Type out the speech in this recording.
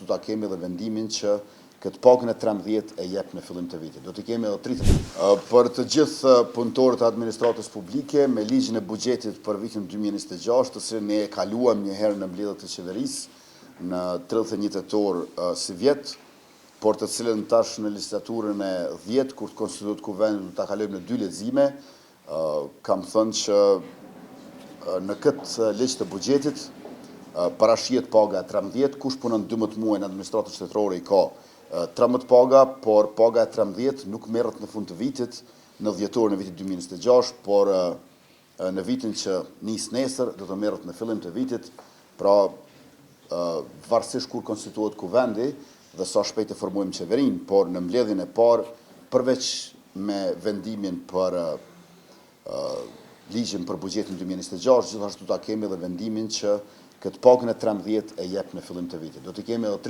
gjithashtu ta kemi edhe vendimin që këtë pagën e 13 e jep në fillim të vitit. Do të kemi edhe 30. Për të gjithë punëtorët e administratës publike, me ligjin e buxhetit për vitin 2026, të cilin ne e kaluam një herë në mbledhjet e qeverisë në 31 tetor si vjet, por të cilën tash në legislaturën e 10, kur të konstituohet kuvendi, do ta kalojmë në 2 lexime, kam thënë që në këtë ligj të buxhetit parashihet paga e 13, kush punon 12 muaj në administratën shtetërore i ka 13 paga, por paga e 13 nuk merret në fund të vitit, në dhjetor në vitin 2026, por në vitin që nis nesër do të merret në fillim të vitit, pra varësisht kur konstituohet kuvendi dhe sa shpejt e formojmë qeverinë, por në mbledhjen e parë, përveç me vendimin për ligjin për buxhetin 2026, gjithashtu ta kemi edhe vendimin që këtë pagën e 13 e jep në fillim të vitit. Do të kemi edhe 30